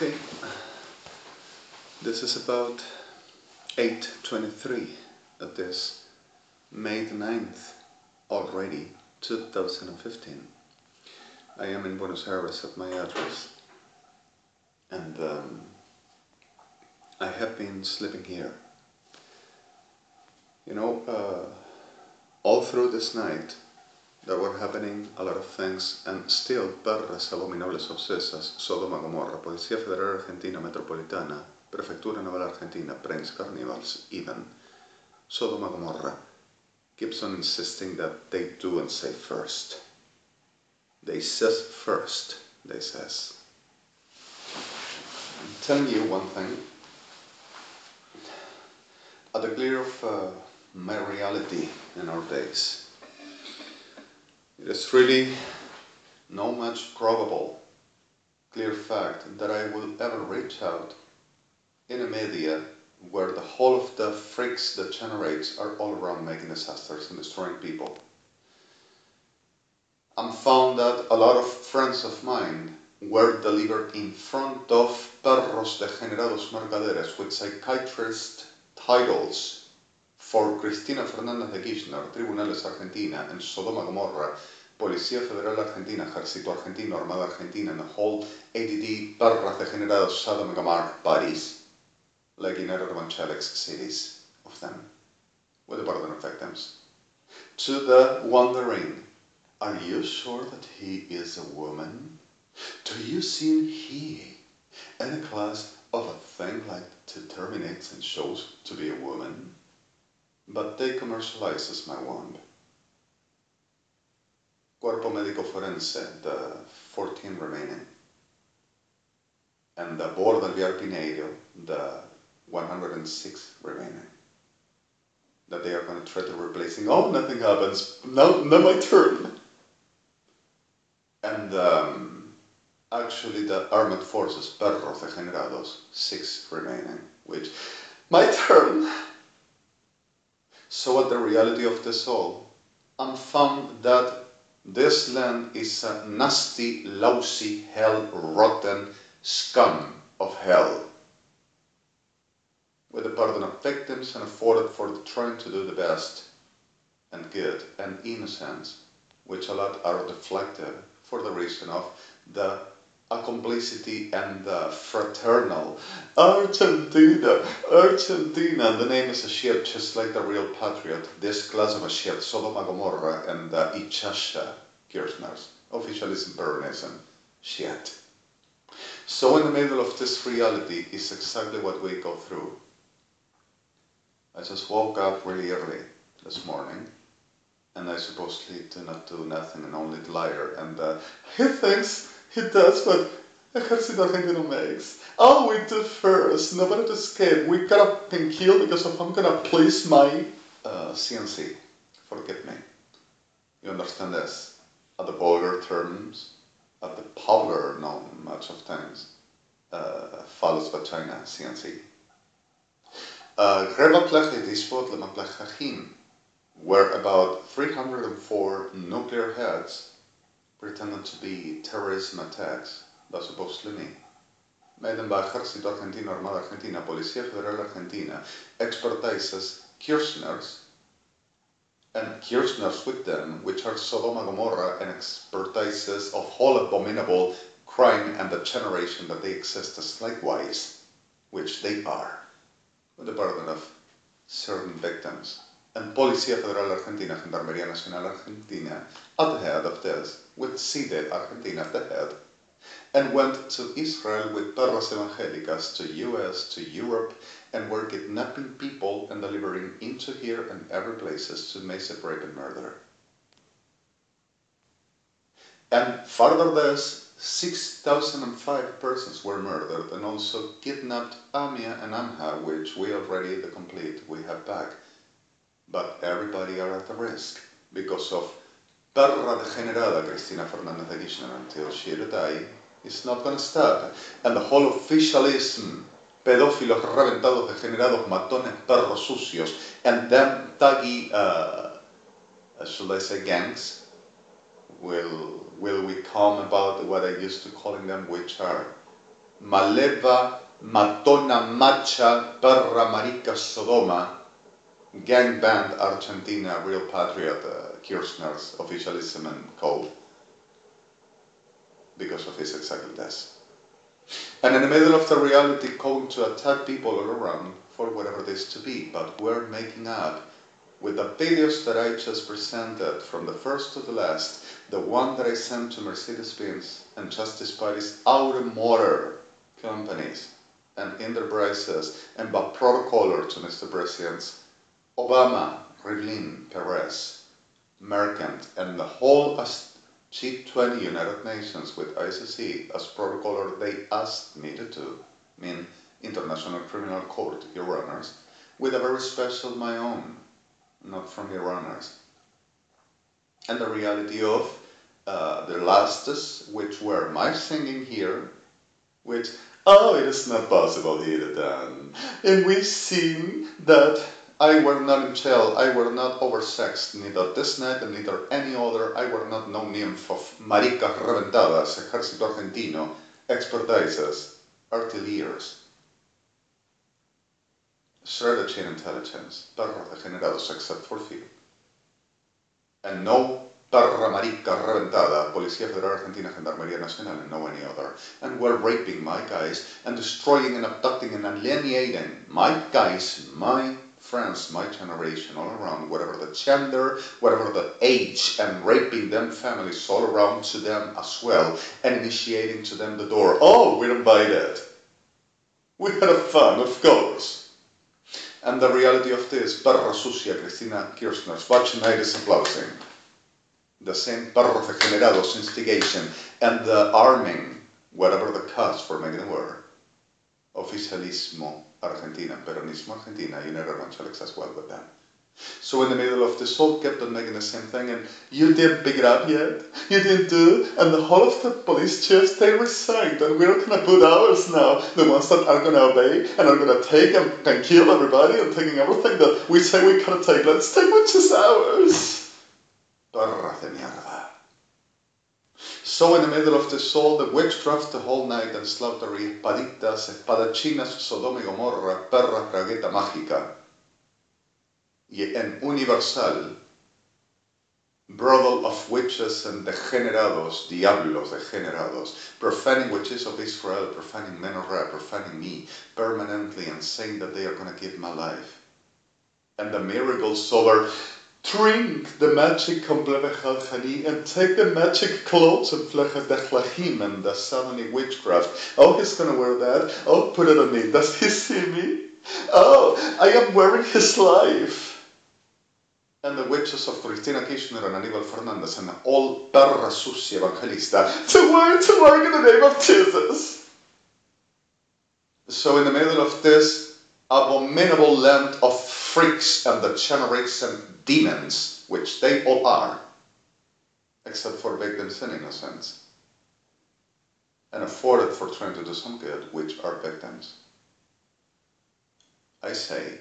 Okay, this is about 8:23 at this May the 9th already, 2015. I am in Buenos Aires at my address, and I have been sleeping here. You know, all through this night there were happening a lot of things, and still perras abominables obsesas, Sodoma Gomorra, Policía Federal Argentina Metropolitana, Prefectura Naval Argentina, Prince Carnivals, even Sodoma Gomorra keeps on insisting that they do and say first. They says first, they says. I'm telling you one thing, at the clear of my reality in our days, it is really no much probable, clear fact that I will ever reach out in a media where the whole of the freaks, the degenerates, are all around making disasters and destroying people. I'm found that a lot of friends of mine were delivered in front of perros degenerados mercaderes with psychiatrist titles for Cristina Fernández de Kirchner, Tribunales Argentina, and Sodoma Gomorra, Policía Federal Argentina, Ejército Argentino, Armada Argentina, and the whole ADD perras degenerados Sodom and Gomorrah bodies, like in other evangelic cities of them, with the burden of victims. To the wondering, are you sure that he is a woman? Do you see he in a class of a thing like to terminate and shows to be a woman? But they commercialize as my wand. Cuerpo Médico Forense, the 14 remaining. And the Bordo del Pinedo, the 106 remaining. That they are going to try to replacing. Oh, nothing happens. Now my turn. And actually the armed forces, perros degenerados, 6 remaining. Which, my turn. So at the reality of this all, I'm found that this land is a nasty, lousy, hell, rotten scum of hell, with the burden of victims and afforded for trying to do the best and good and innocent, which a lot are deflected for the reason of the complicity and the fraternal Argentina, the name is a shit, just like the real patriot, this class of a shit, Sodoma Gomorra and the Ichasha Kirchners, officialism, Peronism, shit. So in the middle of this reality is exactly what we go through. I just woke up really early this morning, and I supposedly do not do nothing and only liar, and he thinks he does what Ejército Argentino makes. Oh, we do first, nobody to escape. We gotta been killed because of I'm gonna please my CNC. Forgive me. You understand this? At the vulgar terms, at the popular known much of times, phallus vagina, CNC. Where about 304 nuclear heads pretended to be terrorism attacks, but supposedly me, made them by Ejército Argentino, Armada Argentina, Policía Federal Argentina, expertises Kirchners, and Kirchners with them, which are Sodoma Gomorra, and expertises of whole abominable crime and the generation that they exist as likewise, which they are, with the burden of certain victims. And Policía Federal Argentina, Gendarmería Nacional Argentina, at the head of this, with CIDE Argentina at the head, and went to Israel with perras evangelicas, to US, to Europe, and were kidnapping people and delivering into here and every places to make rape and murder. And further this, 6,005 persons were murdered and also kidnapped Amia and Amha, which we already, the complete, we have back. But everybody are at the risk because of perra degenerada Cristina Fernández de Kirchner until she die is not going to stop. And the whole officialism, pedófilos reventados, degenerados, matones, perros sucios, and them taggy, should I say gangs, will we come about what I used to calling them, which are maleva, matona, macha, perra, marica, sodoma, gang band, Argentina, real patriot, Kirchner's officialism and code, because of his exactly this. And in the middle of the reality, going to attack people all around for whatever it is to be, but we're making up with the videos that I just presented from the first to the last, the one that I sent to Mercedes-Benz and Justice Party's automotive companies and enterprises, and by protocol to Mr. Presidents Obama, Rivlin, Perez, Mercant, and the whole G20 United Nations with ICC as protocol they asked me to do, mean International Criminal Court, Your Honors, with a very special my own, not from Your Honors. And the reality of the lastest, which were my singing here, which, oh, it is not possible here done. And we've seen that I were not in jail, I were not oversexed, neither this night and neither any other, I were not no nymph of maricas reventadas, ejército argentino, expertises, artilleers, strategy and intelligence, perros degenerados except for few. And no perra marica reventada, Policía Federal Argentina, Gendarmería Nacional, and no any other. And were raping my guys and destroying and abducting and alienating my guys, my friends, my generation, all around, whatever the gender, whatever the age, and raping them families all around to them as well, and initiating to them the door. Oh, we're invited. We had a fun, of course. And the reality of this, perra sucia, Cristina Kirchner's vaginitis applauding. The same perros degenerados instigation and the arming, whatever the cause for making it work. Oficialismo Argentina, Peronismo Argentina, United Evangelics as well with them. So in the middle of this all kept on making the same thing, and you didn't pick it up yet, you didn't do, and the whole of the police chiefs, they resigned, and we're gonna put ours now, the ones that are gonna obey, and are gonna take and kill everybody, and taking everything that we say we can't take, let's take which is ours. Perras de mierda. So in the middle of this all, the witchcraft the whole night and slaughtery, espaditas, espadachinas, Sodoma y Gomorra, perra bragueta mágica, y en universal, brothel of witches and degenerados, diablos degenerados, profaning witches of Israel, profaning menorah, profaning me, permanently, and saying that they are going to give my life. And the miracles over, drink the magic komplevechal and take the magic clothes and flechadechlachim and the suddenly witchcraft. Oh, he's gonna wear that. Oh, put it on me. Does he see me? Oh, I am wearing his life. And the witches of Cristina Kirchner and Aníbal Fernández and all perra sucia evangelista to work in the name of Jesus. So in the middle of this abominable land of freaks and degenerates and demons, which they all are, except for victims and innocents, and afforded for trying to do some good, which are victims. I say,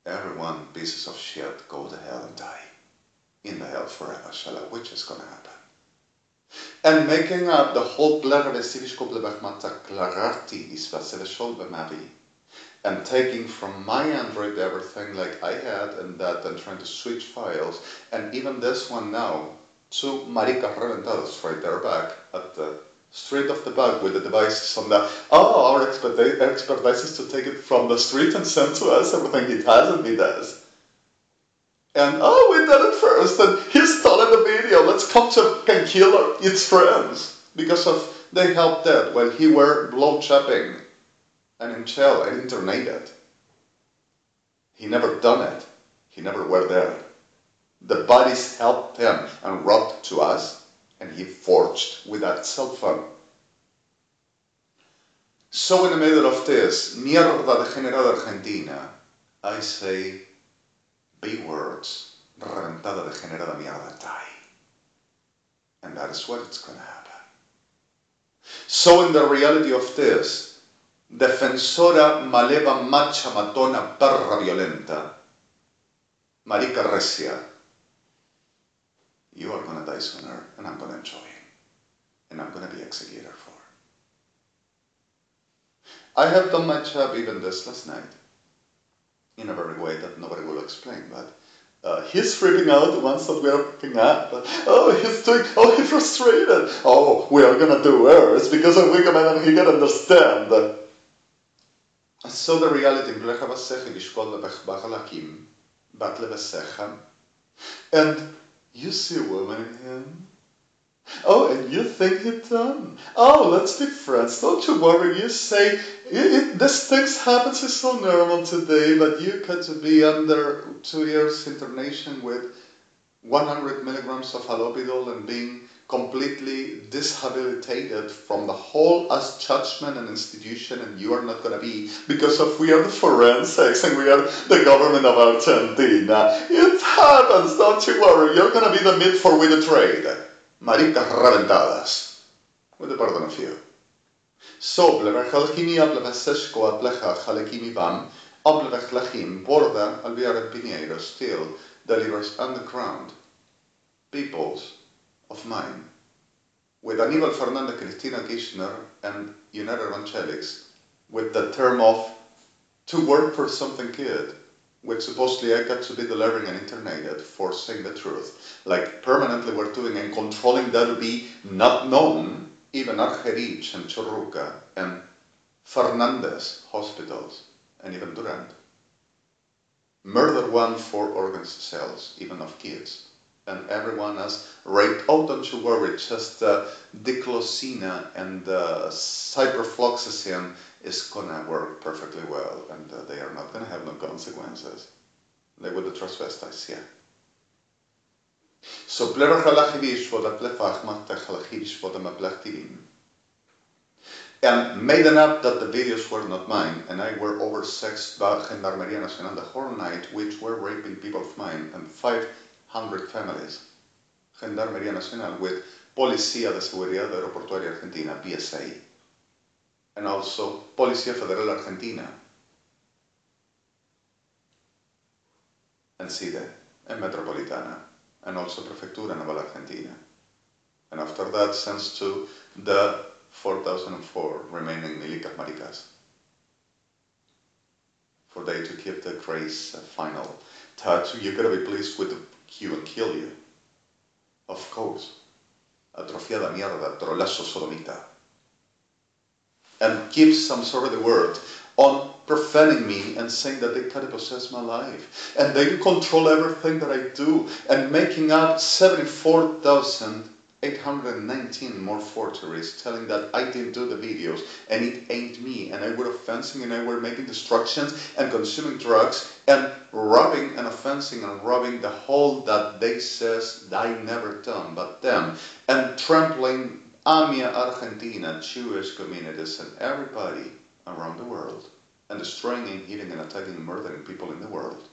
everyone, pieces of shit, go to hell and die. In the hell forever, shalom, which is gonna happen. And making up the whole bladder clararti is mavi. And taking from my Android everything like I had and that, and trying to switch files, and even this one now, two maricas reventadas right there back at the street of the back with the devices on the, oh, our expertise is to take it from the street and send to us everything he has and he does. And oh, we did it first, and he stole the video, let's come to and kill its friends, because of they helped that while he were blow-chopping and in jail and internated. He never done it. He never were there. The bodies helped him and robbed to us, and he forged with that cell phone. So in the middle of this, mierda degenerada Argentina, I say, big words, reventada degenerada mierda, die. And that is what it's gonna happen. So in the reality of this, defensora maleva macha matona perra violenta, marica recia, you are gonna die sooner, and I'm gonna enjoy it, and I'm gonna be executed for. I have done my job even this last night, in a very way that nobody will explain, but he's freaking out once that we are picking up. He's frustrated. Oh, we are gonna do worse because of Wickman and he can understand. So the reality, and you see a woman in him. Oh, and you think it done? Oh, let's be friends. Don't you worry. You say, this things happens, it's so normal today, but you got to be under 2 years internation with 100 milligrams of halopidol and being completely dishabilitated from the whole as judgment and institution, and you are not going to be, because of we are the forensics and we are the government of Argentina. It happens, don't you worry. You're going to be the meat for with the trade. Maricas reventadas. With the pardon of you. So, blevech halachimi ableveseshko atlecha halakimi vam, ablevech lachim, borda alviar Pinheiro still delivers underground peoples of mine. With Aníbal Fernández, Cristina Kirchner, and United Evangelics, with the term of to work for something good, which supposedly I got to be delivering and internated for saying the truth. Like permanently we're doing and controlling that to be not known, even Argerich and Churruca and Fernandez hospitals, and even Durant. Murder one for organ cells, even of kids. And everyone has raped. Oh, don't you worry, just diclosina and ciprofloxacin is gonna work perfectly well, and they are not gonna have no consequences. Like with the transvestites, yeah. So, plever halachivish for the plefach machte halachivish for the maplechtivim. And made up that the videos were not mine, and I were oversexed by Gendarmería Nacional the whole night, which were raping people of mine, and 500 families. Gendarmería Nacional with Policía de Seguridad Aeroportuaria Argentina, PSA. And also Policía Federal Argentina. And CIDE, and Metropolitana. And also Prefectura Naval Argentina. And after that sends to the 4004 remaining milicas maricas. For they to give the grace a final touch. You gotta be pleased with the Q and kill you. Of course. Atrofiada mierda, trolazo sodomita. And give some sort of the word on profaning me and saying that they can't possess my life. And they control everything that I do. And making up 74,819 more forgeries, telling that I didn't do the videos and it ain't me, and I were offensing and I were making destructions and consuming drugs and robbing and offensing and robbing the whole that they says that I never done but them, and trampling Amia Argentina, Jewish communities and everybody around the world, and destroying and hitting and attacking and murdering people in the world.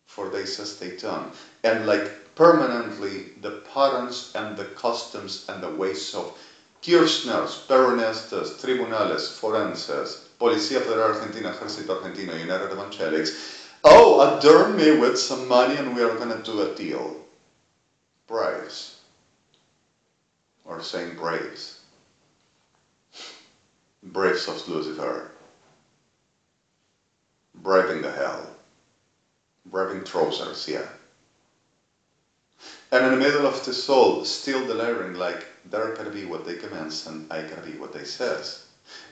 For they says they done. And like permanently the patterns and the customs and the ways of Kirchners, Peronistas, Tribunales, Forenses, Policía Federal Argentina, Ejército Argentino, United Evangelics, oh, adorn me with some money and we are going to do a deal. Bribes. Or saying braves. Braves of Lucifer. Bribing the hell. Bribing trousers, yeah. And in the middle of this all, still delivering like they're gonna be what they commence and I gotta be what they says.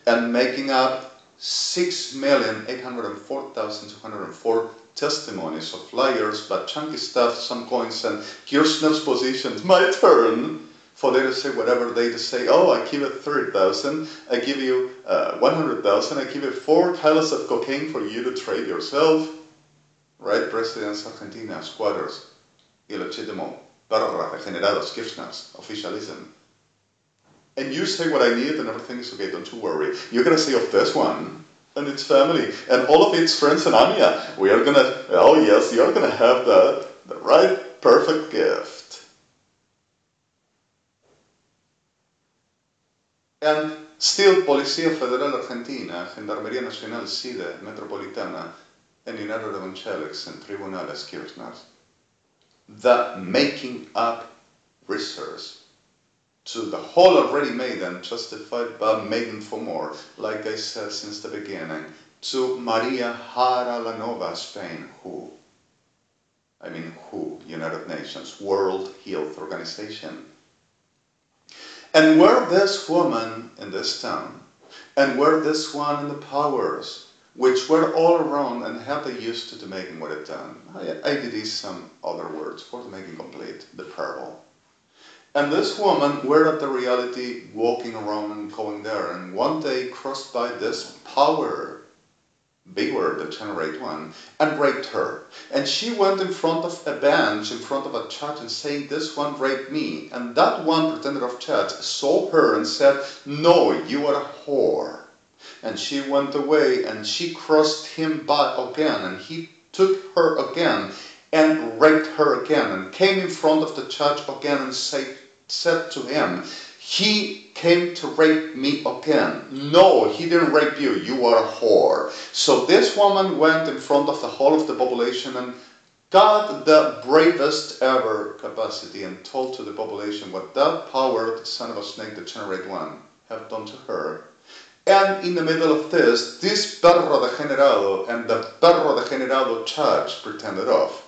And making up 6,804,204 testimonies of liars, but chunky stuff, some coins and Kirchner's positions. My turn for them to say whatever they to say. Oh, I give you 30,000, I give you 100,000, I give you 4 kilos of cocaine for you to trade yourself. Right, Presidents Argentina, squatters, illegitimate, perra, degenerados, Kirchners, officialism. And you say what I need and everything is okay, don't you worry. You're going to say of this one and its family and all of its friends and Amia, we are going to, oh yes, you're going to have the right, perfect gift. And still, Policía Federal Argentina, Gendarmería Nacional, CIDE, Metropolitana, and United Evangelics and Tribunales Kirchners. The making up research to the whole already made and justified but maiden for more, like I said since the beginning, to Maria Jara Lanova, Spain, WHO, United Nations, World Health Organization. And where this woman in this town, and where this one in the powers, which were all around and how they used to making what it done. I did some other words for making complete the parable. And this woman were at the reality walking around and going there, and one day crossed by this power, bigger, the degenerate one, and raped her. And she went in front of a bench, in front of a judge, and saying, this one raped me. And that one pretender of judge saw her and said, no, you are a whore. And she went away, and she crossed him by again, and he took her again, and raped her again, and came in front of the judge again, and said to him, he came to rape me again. No, he didn't rape you, you are a whore. So this woman went in front of the whole of the population and got the bravest ever capacity and told to the population what that power, the son of a snake, the degenerate one, have done to her. And in the middle of this perro degenerado and the perro degenerado judge pretended of.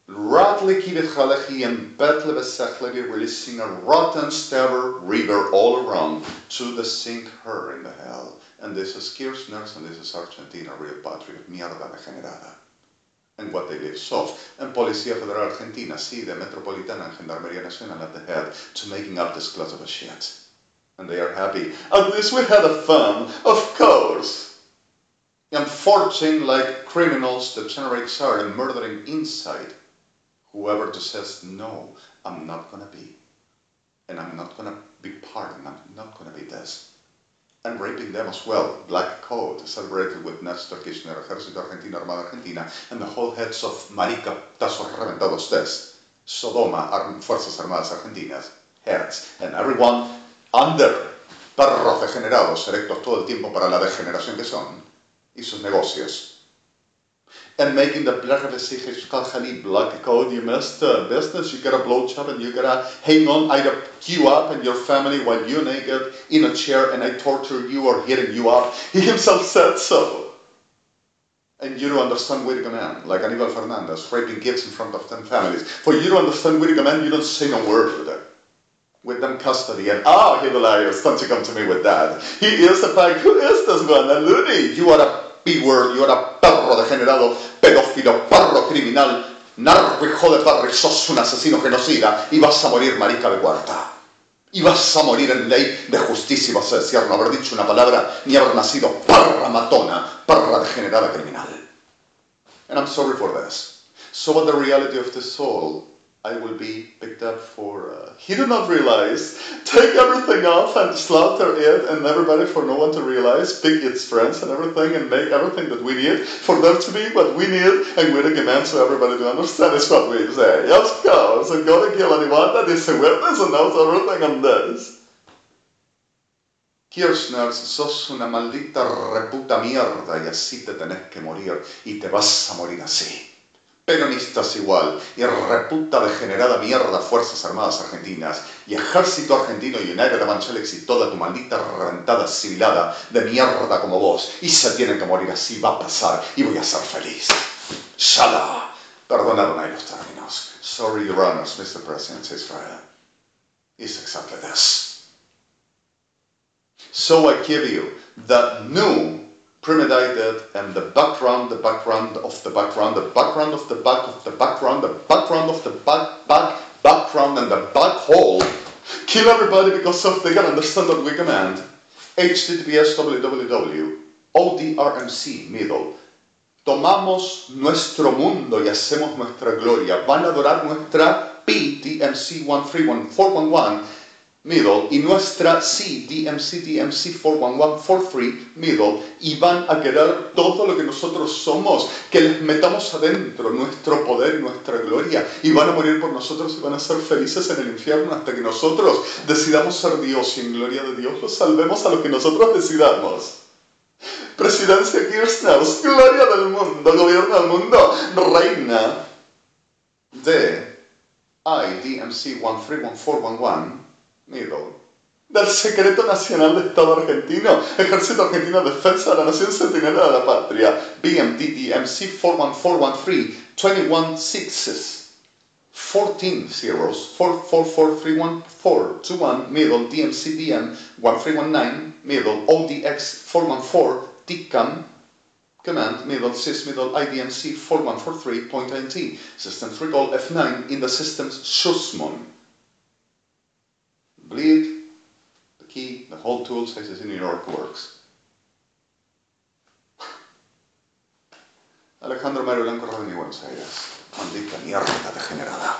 Radly kivit and betle besechlevi releasing a rotten stellar river all around to sink her in the hell. And this is Kirchner's and this is Argentina, real patriot, mierda degenerada. And what they live soft. And Policía Federal Argentina, sí, the Metropolitana and Gendarmería Nacional at the head to making up this class of a shit. And they are happy. At least we had a fun, of course. And forging like criminals that generate are and murdering inside. Whoever just says, no, I'm not going to be. And I'm not going to be part, and I'm not going to be this. And raping them as well. Black Code, celebrated with Néstor Kirchner, Ejército Argentino, Armada Argentina, and the whole heads of marica, tazos reventados des, Sodoma, Fuerzas Armadas Argentinas, heads, and everyone under perros degenerados, erectos todo el tiempo para la degeneración que son, y sus negocios. And making the black code, you missed business, you got a blowjob and you gotta hang on, I queue up and your family while you're naked in a chair and I torture you or hitting you up. He himself said so. And you don't understand Whittaker man, like Aníbal Fernández, raping kids in front of 10 families. For you to understand Whittaker man, you don't say no word. With them custody and, you're the liars, don't you come to me with that. He is a pig, who is this one? A loony, you are a P-word, you are a perro degenerado, pedófilo, perro criminal, narco, hijo de perro, y sos un asesino genocida, y vas a morir marica de cuarta. Y vas a morir en ley de justicia, y vas a decir no haber dicho una palabra, ni haber nacido perra matona, perra degenerada criminal. And I'm sorry for this. So what the reality of the soul, I will be picked up for, he did not realize, take everything off and slaughter it and everybody for no one to realize, pick its friends and everything and make everything that we need for them to be what we need and with a command so everybody to understand is what we say. Of course, I'm going to kill anyone that is a witness and knows everything on this. Kirchner, sos una maldita reputa mierda y así te tenés que morir y te vas a morir así. Peronistas igual, y reputa degenerada mierda Fuerzas Armadas Argentinas, y Ejército Argentino United Evangelics y toda tu maldita reventada civilada de mierda como vos, y se tienen que morir así, va a pasar, y voy a ser feliz. Shala. Perdonad los términos. Sorry, Your Honors, Mr. President Israel. It's exactly this. So I give you the new premeditated and the background of the background of the background, the background of the back of the background, the background of the background and the back hole. Kill everybody because of they can understand what we command. HTTPS www. ODRMC middle. Tomamos nuestro mundo y hacemos nuestra gloria. Van a adorar nuestra PDMC 131.411 middle y nuestra DMC 411.43 middle y van a querer todo lo que nosotros somos, que les metamos adentro nuestro poder y nuestra gloria y van a morir por nosotros y van a ser felices en el infierno hasta que nosotros decidamos ser Dios y en gloria de Dios los salvemos a lo que nosotros decidamos. Presidencia Kirchner, gloria del mundo, gobierna del mundo, reina de IDMC 131.411 middle. Del Secreto Nacional de Estado Argentino, Ejército Argentino, Defensa de la Nación, Centinela de la Patria, BMDDMC 41413, 21 sixes, 14 zeros, 44431421, middle, DMCDM 1319, middle, ODX 414, TICAM, command, middle, sys, middle, IDMC 4143.int, systems recall F9 in the system's SUSMON. Bleed. Key, the whole tool says in New York works. Alejandro Mario Blanco, REDEMI, Buenos Aires. Maldita mierda degenerada.